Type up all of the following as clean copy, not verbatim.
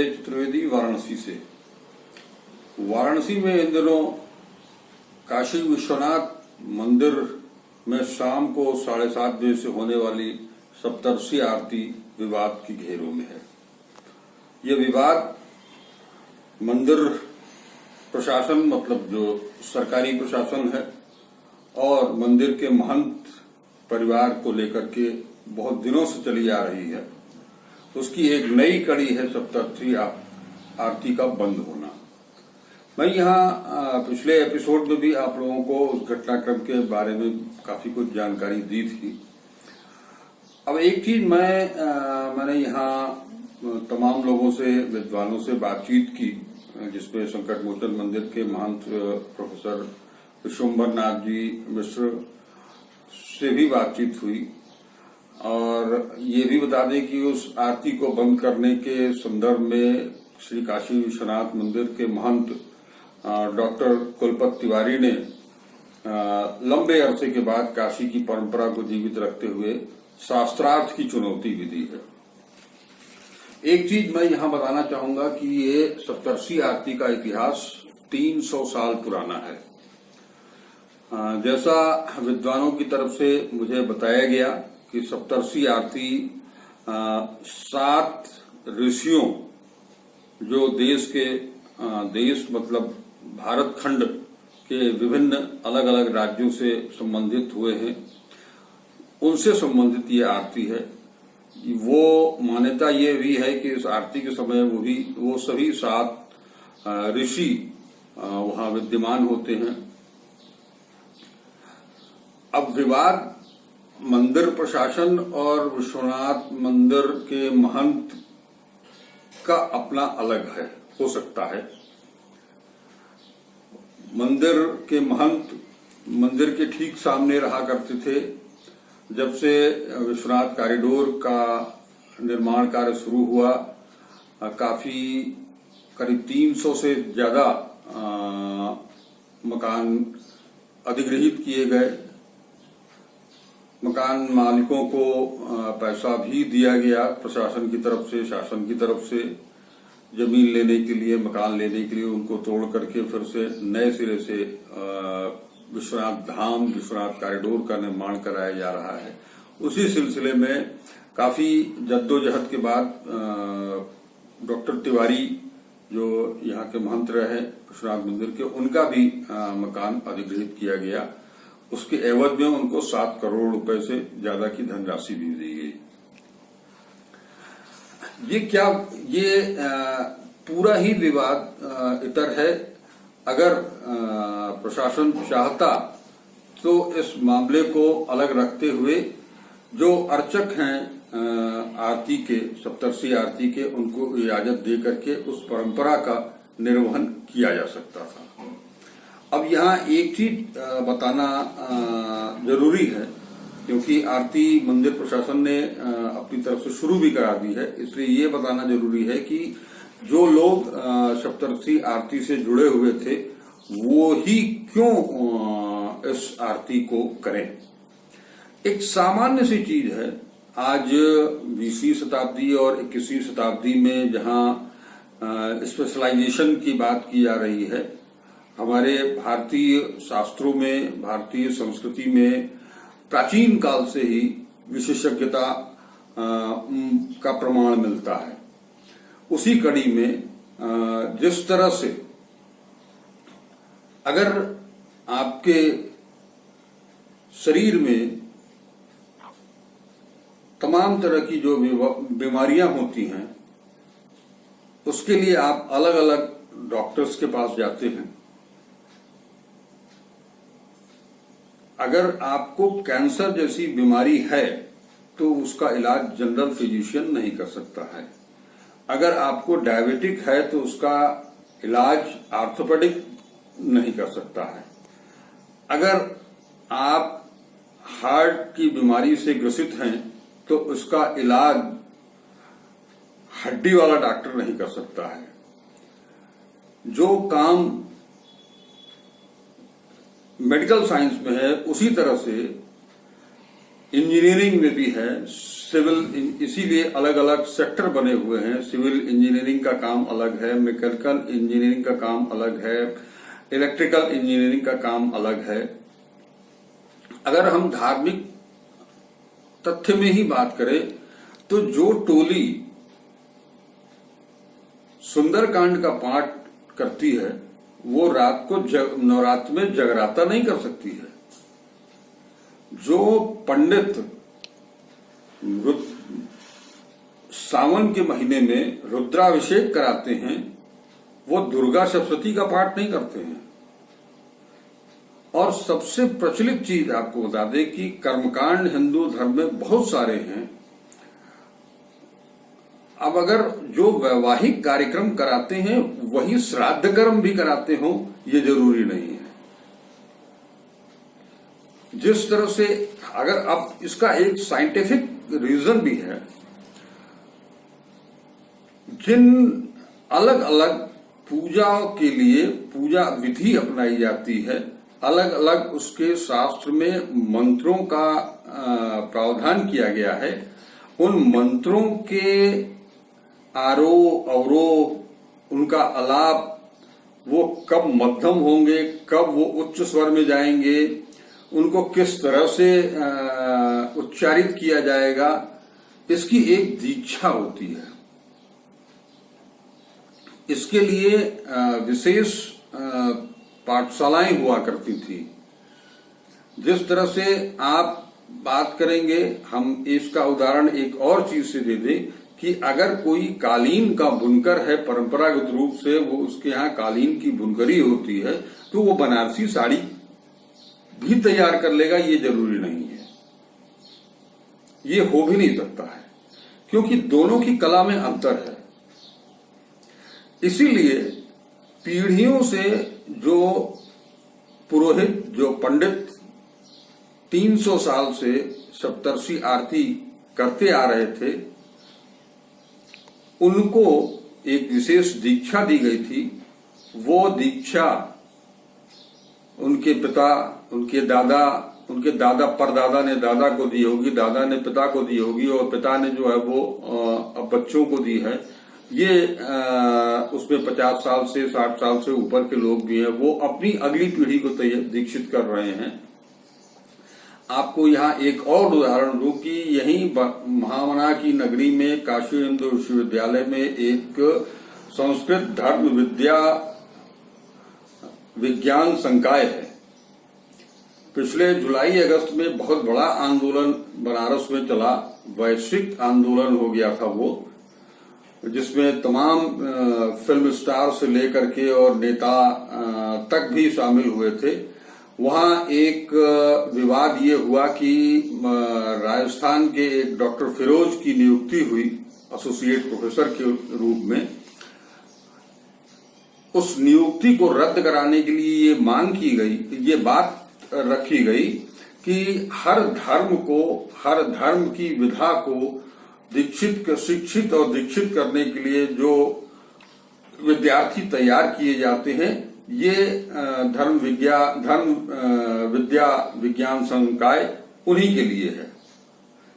संजय चतुर्वेदी वाराणसी से। वाराणसी में इन दिनों काशी विश्वनाथ मंदिर में शाम को 7:30 बजे से होने वाली सप्तर्षि आरती विवाद की घेरों में है। यह विवाद मंदिर प्रशासन, मतलब जो सरकारी प्रशासन है, और मंदिर के महंत परिवार को लेकर के बहुत दिनों से चली आ रही है। उसकी एक नई कड़ी है सप्तर्षि आरती का बंद होना। मैं यहाँ पिछले एपिसोड में भी आप लोगों को उस घटनाक्रम के बारे में काफी कुछ जानकारी दी थी। अब एक चीज मैंने यहाँ तमाम लोगों से, विद्वानों से बातचीत की, जिसमें संकट मोचन मंदिर के महंत प्रोफेसर विश्वम्भर नाथ जी मिश्र से भी बातचीत हुई, और ये भी बता दें कि उस आरती को बंद करने के संदर्भ में श्री काशी विश्वनाथ मंदिर के महंत डॉक्टर कुलपत तिवारी ने लंबे अरसे के बाद काशी की परंपरा को जीवित रखते हुए शास्त्रार्थ की चुनौती भी दी है। एक चीज मैं यहाँ बताना चाहूंगा कि ये सप्तर्षि आरती का इतिहास 300 साल पुराना है। जैसा विद्वानों की तरफ से मुझे बताया गया कि सप्तर्षि आरती 7 ऋषियों, जो देश मतलब भारत खंड के विभिन्न अलग अलग राज्यों से संबंधित हुए हैं, उनसे संबंधित ये आरती है। वो मान्यता ये भी है कि इस आरती के समय वो सभी 7 ऋषि वहां विद्यमान होते हैं। अब विवाद मंदिर प्रशासन और विश्वनाथ मंदिर के महंत का अपना अलग है, हो सकता है। मंदिर के महंत मंदिर के ठीक सामने रहा करते थे। जब से विश्वनाथ कॉरिडोर का निर्माण कार्य शुरू हुआ, काफी करीब 300 से ज्यादा मकान अधिग्रहित किए गए। मकान मालिकों को पैसा भी दिया गया प्रशासन की तरफ से, शासन की तरफ से, जमीन लेने के लिए, मकान लेने के लिए। उनको तोड़ करके फिर से नए सिरे से विश्वनाथ धाम, विश्वनाथ कॉरिडोर का निर्माण कराया जा रहा है। उसी सिलसिले में काफी जद्दोजहद के बाद डॉक्टर तिवारी, जो यहाँ के महंत रहे विश्वनाथ मंदिर के, उनका भी मकान अधिग्रहित किया गया। उसके एवज में उनको 7 करोड़ रुपए से ज्यादा की धनराशि भी दी गई। ये पूरा ही विवाद इतर है। अगर प्रशासन चाहता तो इस मामले को अलग रखते हुए जो अर्चक हैं आरती के, सप्तर्षि आरती के, उनको इजाजत दे करके उस परंपरा का निर्वहन किया जा सकता था। अब यहाँ एक चीज बताना जरूरी है, क्योंकि आरती मंदिर प्रशासन ने अपनी तरफ से शुरू भी करा दी है, इसलिए ये बताना जरूरी है कि जो लोग सप्तर्षि आरती से जुड़े हुए थे वो ही क्यों इस आरती को करें। एक सामान्य सी चीज है। आज 20वीं शताब्दी और 21वीं शताब्दी में जहां स्पेशलाइजेशन की बात की जा रही है, हमारे भारतीय शास्त्रों में, भारतीय संस्कृति में प्राचीन काल से ही विशेषज्ञता का प्रमाण मिलता है। उसी कड़ी में जिस तरह से अगर आपके शरीर में तमाम तरह की जो बीमारियां होती हैं, उसके लिए आप अलग अलग डॉक्टर्स के पास जाते हैं। अगर आपको कैंसर जैसी बीमारी है तो उसका इलाज जनरल फिजिशियन नहीं कर सकता है। अगर आपको डायबिटिक है तो उसका इलाज ऑर्थोपेडिक नहीं कर सकता है। अगर आप हार्ट की बीमारी से ग्रसित हैं तो उसका इलाज हड्डी वाला डॉक्टर नहीं कर सकता है। जो काम मेडिकल साइंस में है उसी तरह से इंजीनियरिंग में भी है, सिविल, इसीलिए अलग अलग सेक्टर बने हुए हैं। सिविल इंजीनियरिंग का काम अलग है, मैकेनिकल इंजीनियरिंग का काम अलग है, इलेक्ट्रिकल इंजीनियरिंग का काम अलग है। अगर हम धार्मिक तथ्य में ही बात करें तो जो टोली सुंदरकांड का पाठ करती है वो रात को नवरात्र में जगराता नहीं कर सकती है। जो पंडित सावन के महीने में रुद्राभिषेक कराते हैं वो दुर्गा सप्तशती का पाठ नहीं करते हैं। और सबसे प्रचलित चीज आपको बता दें कि कर्मकांड हिंदू धर्म में बहुत सारे हैं। अब अगर जो वैवाहिक कार्यक्रम कराते हैं वही श्राद्ध कर्म भी कराते हो ये जरूरी नहीं है। जिस तरह से अगर अब इसका एक साइंटिफिक रीजन भी है, जिन अलग अलग पूजाओं के लिए पूजा विधि अपनाई जाती है, अलग अलग उसके शास्त्र में मंत्रों का प्रावधान किया गया है। उन मंत्रों के आरोह अवरोह, उनका आलाप, वो कब मध्यम होंगे, कब वो उच्च स्वर में जाएंगे, उनको किस तरह से उच्चारित किया जाएगा, इसकी एक दीक्षा होती है। इसके लिए विशेष पाठशालाएं हुआ करती थी। जिस तरह से आप बात करेंगे, हम इसका उदाहरण एक और चीज से दे दें कि अगर कोई कालीन का बुनकर है, परंपरागत रूप से वो उसके यहाँ कालीन की बुनकरी होती है, तो वो बनारसी साड़ी भी तैयार कर लेगा ये जरूरी नहीं है। ये हो भी नहीं सकता है क्योंकि दोनों की कला में अंतर है। इसीलिए पीढ़ियों से जो पुरोहित, जो पंडित 300 साल से सप्तर्षि आरती करते आ रहे थे, उनको एक विशेष दीक्षा दी गई थी। वो दीक्षा उनके पिता, उनके दादा परदादा ने दादा को दी होगी, दादा ने पिता को दी होगी और पिता ने जो है वो अब बच्चों को दी है। ये उसमें 50 साल से 60 साल से ऊपर के लोग भी हैं, वो अपनी अगली पीढ़ी को दीक्षित कर रहे हैं। आपको यहाँ एक और उदाहरण दूं कि यहीं महामना की नगरी में काशी हिंदू विश्वविद्यालय में एक संस्कृत धर्म विद्या विज्ञान संकाय है। पिछले जुलाई अगस्त में बहुत बड़ा आंदोलन बनारस में चला, वैश्विक आंदोलन हो गया था वो, जिसमें तमाम फिल्म स्टार से लेकर के और नेता तक भी शामिल हुए थे। वहां एक विवाद ये हुआ कि राजस्थान के एक डॉक्टर फिरोज की नियुक्ति हुई एसोसिएट प्रोफेसर के रूप में। उस नियुक्ति को रद्द कराने के लिए ये मांग की गई, ये बात रखी गई कि हर धर्म की विधा को शिक्षित और दीक्षित करने के लिए जो विद्यार्थी तैयार किए जाते हैं, ये धर्म विद्या विज्ञान संकाय उन्हीं के लिए है।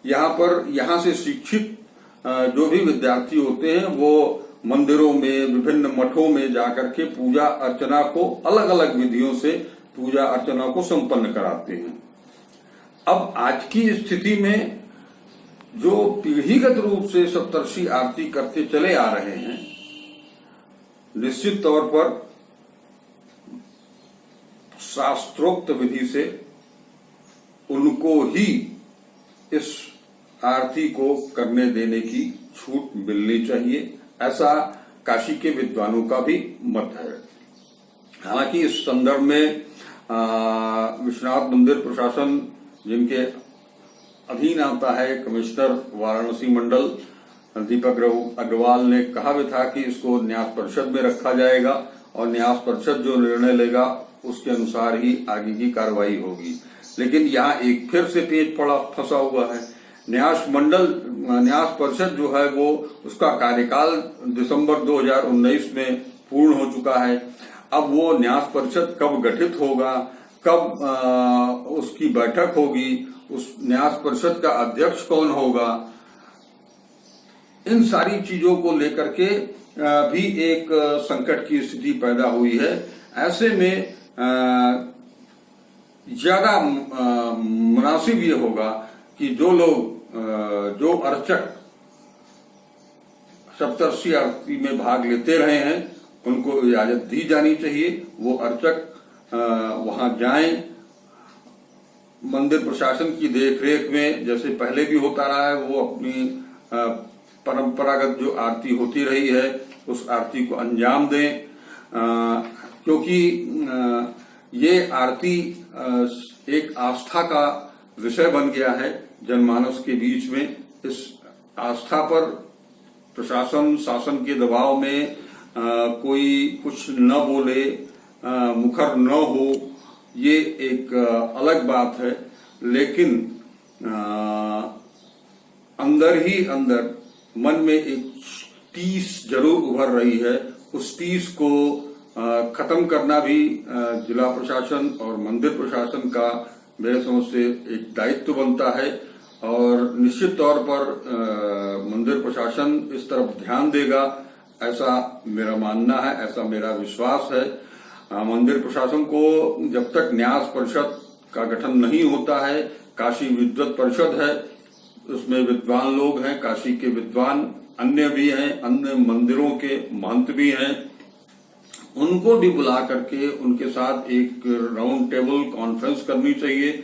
यहाँ से शिक्षित जो भी विद्यार्थी होते हैं वो मंदिरों में, विभिन्न मठों में जाकर के पूजा अर्चना को अलग अलग विधियों से पूजा अर्चना को संपन्न कराते हैं। अब आज की स्थिति में जो पीढ़ीगत रूप से सप्तर्षि आरती करते चले आ रहे हैं, निश्चित तौर पर शास्त्रोक्त विधि से उनको ही इस आरती को करने देने की छूट मिलनी चाहिए, ऐसा काशी के विद्वानों का भी मत है। हालांकि इस संदर्भ में विश्वनाथ मंदिर प्रशासन, जिनके अधीन आता है कमिश्नर वाराणसी मंडल दीपक अग्रवाल, ने कहा भी था कि इसको न्यास परिषद में रखा जाएगा और न्यास परिषद जो निर्णय लेगा उसके अनुसार ही आगे की कार्रवाई होगी। लेकिन यहाँ एक फिर से पेच फंसा हुआ है। न्यास परिषद जो है वो उसका कार्यकाल दिसंबर 2019 में पूर्ण हो चुका है। अब वो न्यास परिषद कब गठित होगा, कब उसकी बैठक होगी, उस न्यास परिषद का अध्यक्ष कौन होगा, इन सारी चीजों को लेकर के भी एक संकट की स्थिति पैदा हुई है। ऐसे में ज्यादा मुनासिब ये होगा कि जो लोग जो अर्चक सप्तर्षि आरती में भाग लेते रहे हैं उनको इजाजत दी जानी चाहिए। वो अर्चक वहां जाएं, मंदिर प्रशासन की देखरेख में जैसे पहले भी होता रहा है वो अपनी परंपरागत जो आरती होती रही है उस आरती को अंजाम दें, क्योंकि ये आरती एक आस्था का विषय बन गया है जनमानस के बीच में। इस आस्था पर प्रशासन शासन के दबाव में कोई कुछ न बोले, मुखर न हो, ये एक अलग बात है, लेकिन अंदर ही अंदर मन में एक टीस जरूर उभर रही है। उस टीस को खत्म करना भी जिला प्रशासन और मंदिर प्रशासन का मेरे समझ से एक दायित्व बनता है और निश्चित तौर पर मंदिर प्रशासन इस तरफ ध्यान देगा, ऐसा मेरा मानना है, ऐसा मेरा विश्वास है। मंदिर प्रशासन को जब तक न्यास परिषद का गठन नहीं होता है, काशी विद्वत परिषद है, उसमें विद्वान लोग हैं, काशी के विद्वान अन्य भी हैं, अन्य मंदिरों के महंत भी हैं, उनको भी बुला करके उनके साथ एक राउंड टेबल कॉन्फ्रेंस करनी चाहिए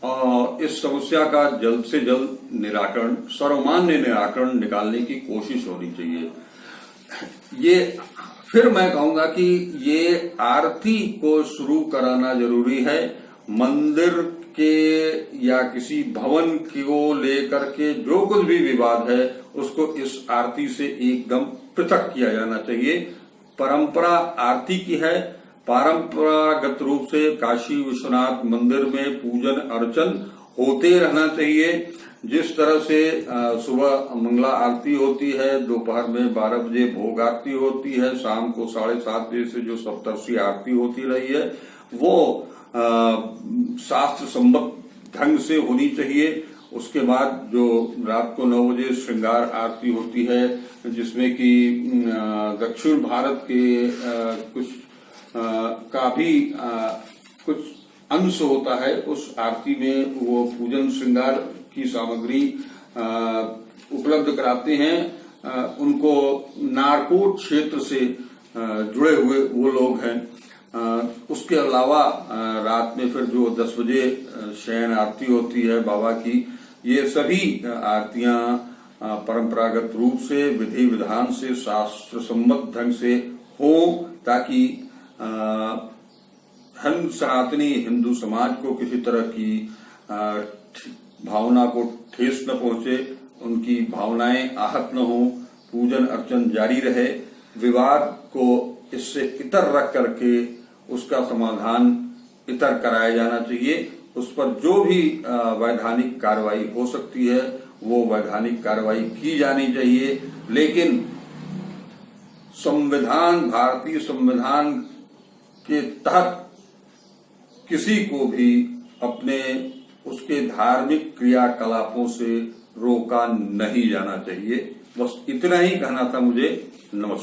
और इस समस्या का जल्द से जल्द निराकरण, सर्वमान्य निराकरण निकालने की कोशिश होनी चाहिए। ये फिर मैं कहूंगा कि ये आरती को शुरू कराना जरूरी है। मंदिर के या किसी भवन को लेकर के जो कुछ भी विवाद है उसको इस आरती से एकदम पृथक किया जाना चाहिए। परंपरा आरती की है, परंपरागत रूप से काशी विश्वनाथ मंदिर में पूजन अर्चन होते रहना चाहिए। जिस तरह से सुबह मंगला आरती होती है, दोपहर में 12 बजे भोग आरती होती है, शाम को 7:30 बजे से जो सप्तर्षि आरती होती रही है वो शास्त्र सम्मत ढंग से होनी चाहिए। उसके बाद जो रात को 9 बजे श्रृंगार आरती होती है, जिसमें कि दक्षिण भारत के कुछ का भी कुछ अंश होता है, उस आरती में वो पूजन श्रृंगार की सामग्री उपलब्ध कराते हैं। उनको नारकोट क्षेत्र से जुड़े हुए वो लोग हैं। उसके अलावा रात में फिर जो 10 बजे शयन आरती होती है बाबा की, ये सभी आरतियां परंपरागत रूप से विधि विधान से शास्त्र सम्मत ढंग से हो, ताकि हम सनातनी हिंदू समाज को किसी तरह की भावना को ठेस न पहुंचे, उनकी भावनाएं आहत न हो, पूजन अर्चन जारी रहे। विवाद को इससे इतर रख करके उसका समाधान इतर कराया जाना चाहिए। उस पर जो भी वैधानिक कार्रवाई हो सकती है वो वैधानिक कार्रवाई की जानी चाहिए, लेकिन संविधान, भारतीय संविधान के तहत किसी को भी अपने उसके धार्मिक क्रियाकलापों से रोका नहीं जाना चाहिए। बस इतना ही कहना था मुझे। नमस्कार।